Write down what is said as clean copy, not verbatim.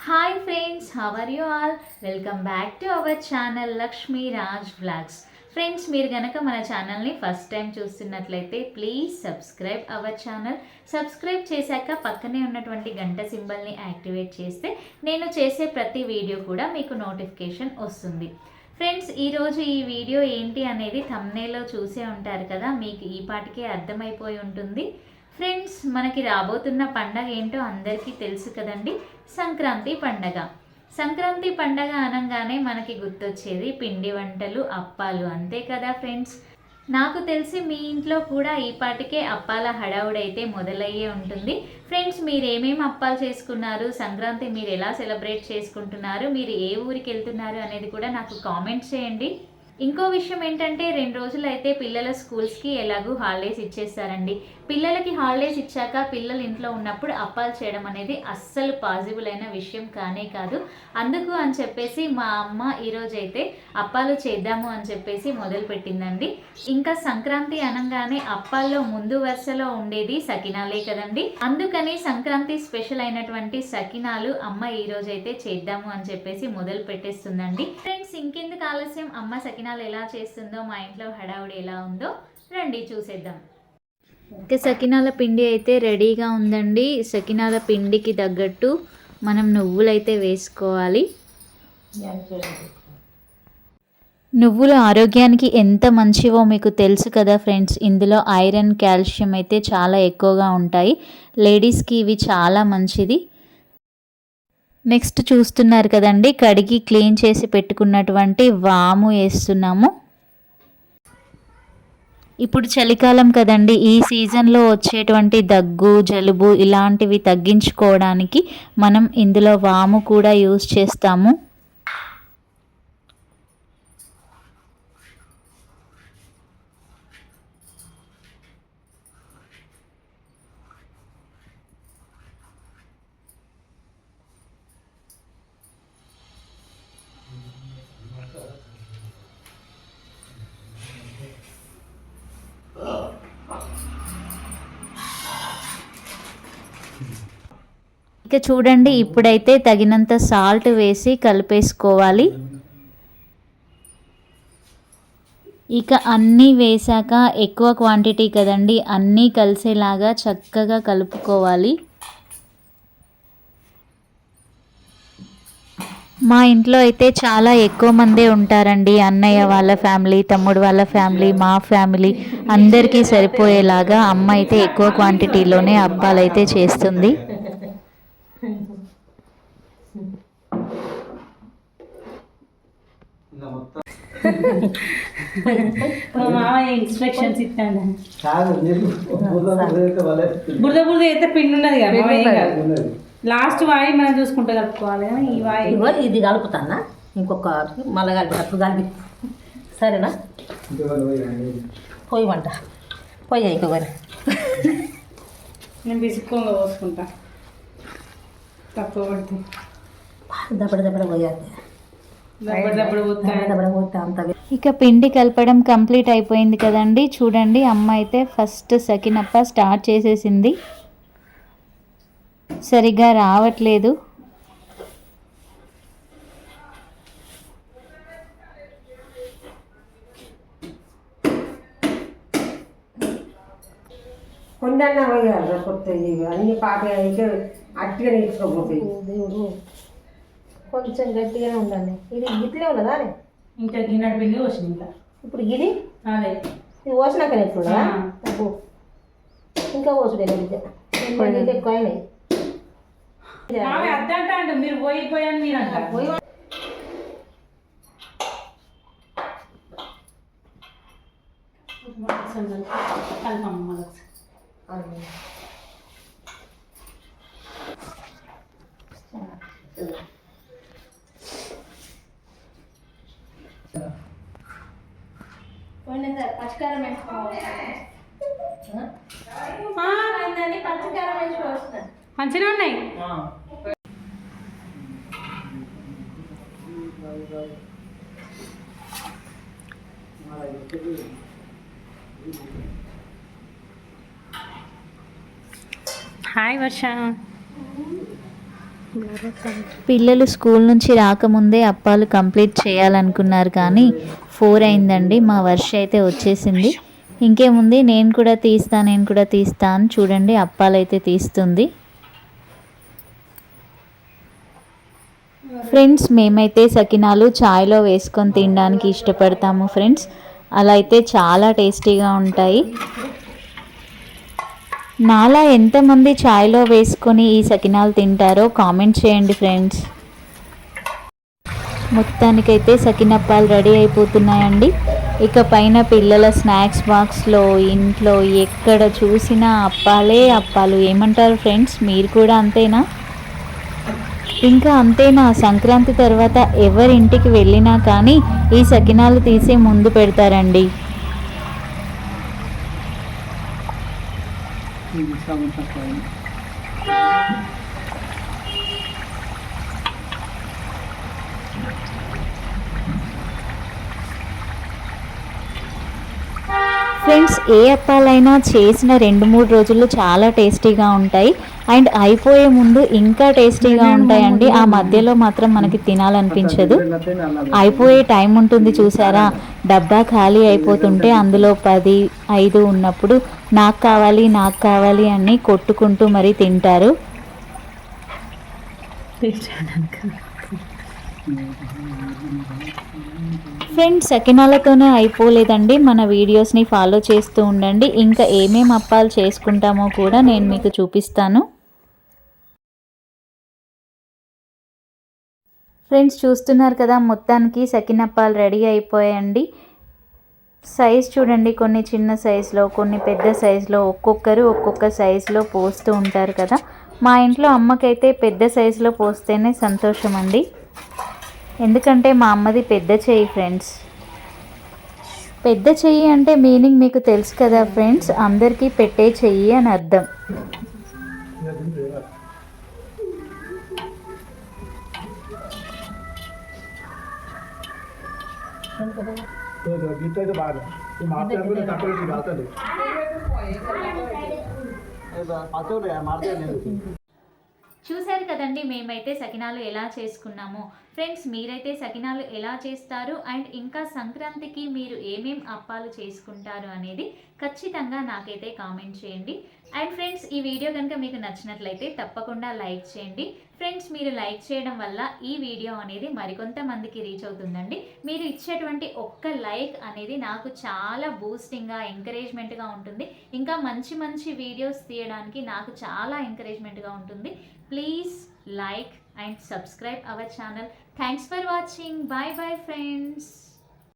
Hi friends, how are you all? Welcome back to our channel Lakshmi Raj vlogs. Friends, మీరు కనుక మన ఛానల్ని first time చూస్తున్నట్లయితే please subscribe our channel. Subscribe చేశాక పక్కనే ఉన్నటువంటి గంట సింబల్ని యాక్టివేట్ చేస్తే నేను చేసే ప్రతి వీడియో కూడా మీకు నోటిఫికేషన్ వస్తుంది. ఫ్రెండ్స్, ఈరోజు ఈ వీడియో ఏంటి అనేది థంబ్నెయిల్లో చూసే ఉంటారు కదా, మీకు ఈ పాటికే అర్థమైపోయి ఉంటుంది. ఫ్రెండ్స్, మనకి రాబోతున్న పండగ ఏంటో అందరికీ తెలుసు కదండి, సంక్రాంతి పండగ. సంక్రాంతి పండగ అనగానే మనకి గుర్తొచ్చేది పిండి వంటలు, అప్పాలు, అంతే కదా ఫ్రెండ్స్. నాకు తెలిసి మీ ఇంట్లో కూడా ఈ పాటికే అప్పాల హడావుడైతే మొదలయ్యే ఉంటుంది. ఫ్రెండ్స్, మీరు ఏమేమి అప్పాలు చేసుకున్నారు, సంక్రాంతి మీరు ఎలా సెలబ్రేట్ చేసుకుంటున్నారు, మీరు ఏ ఊరికి వెళ్తున్నారు అనేది కూడా నాకు కామెంట్ చేయండి. ఇంకో విషయం ఏంటంటే 2 రోజులు అయితే పిల్లల స్కూల్స్కి ఎలాగూ హాలిడేస్ ఇచ్చేస్తారండి. పిల్లలకి హాలిడేస్ ఇచ్చాక పిల్లలు ఇంట్లో ఉన్నప్పుడు అప్పాలు చేయడం అనేది అస్సలు పాసిబుల్ అయిన విషయం కానే కాదు. అందుకు అని చెప్పేసి మా అమ్మ ఈరోజైతే అప్పాలు చేద్దాము అని చెప్పేసి మొదలుపెట్టిందండి. ఇంకా సంక్రాంతి అనగానే అప్పాల్లో ముందు వరుసలో ఉండేది సకినాలే కదండి. అందుకని సంక్రాంతి స్పెషల్ అయినటువంటి సకినాలు అమ్మ ఈరోజైతే చేద్దాము అని చెప్పేసి మొదలు పెట్టేస్తుందండి. ఫ్రెండ్స్, ఇంకెందుకు ఆలస్యం, అమ్మ సకినాలు ఎలా చేస్తుందో, మా ఇంట్లో హడావుడి ఎలా ఉందో రండి చూసేద్దాం. ఇంకా సకినాల పిండి అయితే రెడీగా ఉందండి. సకినాల పిండికి తగ్గట్టు మనం నువ్వులైతే వేసుకోవాలి. నువ్వులు ఆరోగ్యానికి ఎంత మంచివో మీకు తెలుసు కదా ఫ్రెండ్స్. ఇందులో ఐరన్, కాల్షియం అయితే చాలా ఎక్కువగా ఉంటాయి. లేడీస్కి ఇవి చాలా మంచిది. నెక్స్ట్ చూస్తున్నారు కదండి, కడిగి క్లీన్ చేసి పెట్టుకున్నటువంటి వాము వేస్తున్నాము. ఇప్పుడు చలికాలం కదండి, ఈ సీజన్లో వచ్చేటువంటి దగ్గు, జలుబు ఇలాంటివి తగ్గించుకోవడానికి మనం ఇందులో వాము కూడా యూస్ చేస్తాము. ఇక చూడండి, ఇప్పుడైతే తగినంత సాల్ట్ వేసి కలిపేసుకోవాలి. ఇక అన్నీ వేసాక ఎక్కువ క్వాంటిటీ కదండి, అన్నీ కలిసేలాగా చక్కగా కలుపుకోవాలి. మా ఇంట్లో అయితే చాలా ఎక్కువ మందే ఉంటారండి. అన్నయ్య వాళ్ళ ఫ్యామిలీ, తమ్ముడు వాళ్ళ ఫ్యామిలీ, మా ఫ్యామిలీ అందరికీ సరిపోయేలాగా అమ్మ అయితే ఎక్కువ క్వాంటిటీలోనే అప్పాలు అయితే చేస్తుంది. ఇన్స్ట్రక్షన్స్ ఇస్తాను. బురద బురద అయితే పిండి ఉన్నది కదా, లాస్ట్ వాయి మనం చూసుకుంటే కలుపుకోవాలి. ఈ వాయి ఇది కలుపుతానా, ఇంకొక మళ్ళీ కలిపి కలిపి సరేనా. పోయమంట పోయి ఇంకొకరి నేను బిసుక్కోగా పోసుకుంటా, తక్కువ పడితే దప్పడ దప్పడ పోయాలి, దప్పడ పోతే అంత. ఇక పిండి కలపడం కంప్లీట్ అయిపోయింది కదండి. చూడండి, అమ్మ అయితే ఫస్ట్ సకినప్ప స్టార్ట్ చేసేసింది. సరిగా రావట్లేదు. కొండన్నా పోయాలి కొత్త అన్ని పాట అయితే అట్టిగా నేర్చుకోపోతాయి. దేవుడు కొంచెం గట్టిగానే ఉండాలి. ఇది గిట్లే ఉన్నదా ఇంకా గిన్నె పిండి పోసింది. ఇంకా ఇప్పుడు గిది అదే ఇది పోసినాక నేర్చుకుంటా. ఇంకా పోసుడే ఎక్కువ అయినాయి. అద్దంట మీరు పోయిపోయాను మీరు అంట. పచ్చికారం వేసుకోవాలి. పచ్చికారం వేసుకోవచ్చు. మంచిగా ఉన్నాయి. హాయ్ వర్ష, పిల్లలు స్కూల్ నుంచి రాకముందే అప్పాలు కంప్లీట్ చేయాలనుకున్నారు కానీ 4 అయిందండి. మా వర్ష అయితే వచ్చేసింది. ఇంకేముంది, నేను కూడా తీస్తా అని చూడండి అప్పాలు అయితే తీస్తుంది. ఫ్రెండ్స్, మేమైతే సకినాలు చాయ్లో వేసుకొని తినడానికి ఇష్టపడతాము ఫ్రెండ్స్. అలా అయితే చాలా టేస్టీగా ఉంటాయి. నాలా ఎంతమంది చాయ్లో వేసుకొని ఈ సకినాలు తింటారో కామెంట్ చేయండి ఫ్రెండ్స్. మొత్తానికైతే సకినప్పాలు రెడీ అయిపోతున్నాయండి. ఇక పైన పిల్లల స్నాక్స్ బాక్స్లో, ఇంట్లో ఎక్కడ చూసినా అప్పాలు. ఏమంటారు ఫ్రెండ్స్, మీరు కూడా అంతేనా? ఇంకా అంతేనా, సంక్రాంతి తర్వాత ఎవరింటికి వెళ్ళినా కానీ ఈ సకినాలు తీసి ముందు పెడతారండి. ఫ్రెండ్స్, ఏ అప్పాలైనా చేసిన 2-3 రోజుల్లో చాలా టేస్టీగా ఉంటాయి. అండ్ అయిపోయే ముందు ఇంకా టేస్టీగా ఉంటాయండి. ఆ మధ్యలో మాత్రం మనకి తినాలనిపించదు. అయిపోయే టైం ఉంటుంది చూసారా, డబ్బా ఖాళీ అయిపోతుంటే అందులో 10, 5 ఉన్నప్పుడు నాకు కావాలి అని కొట్టుకుంటూ మరీ తింటారు. ఫ్రెండ్స్, సకినాలతోనే అయిపోలేదండి. మన వీడియోస్ని ఫాలో చేస్తూ ఉండండి. ఇంకా ఏమేమి అప్పాలు చేసుకుంటామో కూడా నేను మీకు చూపిస్తాను. ఫ్రెండ్స్, చూస్తున్నారు కదా, మొత్తానికి సకినప్పాలు రెడీ అయిపోయాయండి. సైజ్ చూడండి, కొన్ని చిన్న సైజులో, కొన్ని పెద్ద సైజులో, ఒక్కొక్కరు ఒక్కొక్క సైజులో పోస్తూ ఉంటారు కదా. మా ఇంట్లో అమ్మకైతే పెద్ద సైజులో పోస్తేనే సంతోషం అండి. ఎందుకంటే మా అమ్మది పెద్ద చెయ్యి ఫ్రెండ్స్. పెద్ద చెయ్యి అంటే మీనింగ్ మీకు తెలుసు కదా ఫ్రెండ్స్, అందరికీ పెట్టే చెయ్యి అని అర్థం. చూశారు కదండి మేమైతే సకినాలు ఎలా చేసుకున్నామో. ఫ్రెండ్స్, మీరైతే సకినాలు ఎలా చేస్తారు అండ్ ఇంకా సంక్రాంతికి మీరు ఏమేం అప్పాలు చేసుకుంటారు అనేది ఖచ్చితంగా నాకైతే కామెంట్ చేయండి. అండ్ ఫ్రెండ్స్, ఈ వీడియో కనుక మీకు నచ్చినట్లయితే తప్పకుండా లైక్ చేయండి. ఫ్రెండ్స్, మీరు లైక్ చేయడం వల్ల ఈ వీడియో అనేది మరికొంతమందికి రీచ్ అవుతుందండి. మీరు ఇచ్చేటువంటి ఒక్క లైక్ అనేది నాకు చాలా బూస్టింగ్గా, ఎంకరేజ్మెంట్గా ఉంటుంది. ఇంకా మంచి మంచి వీడియోస్ తీయడానికి నాకు చాలా ఎంకరేజ్మెంట్గా ఉంటుంది. Please like and subscribe our channel. Thanks for watching. Bye bye friends.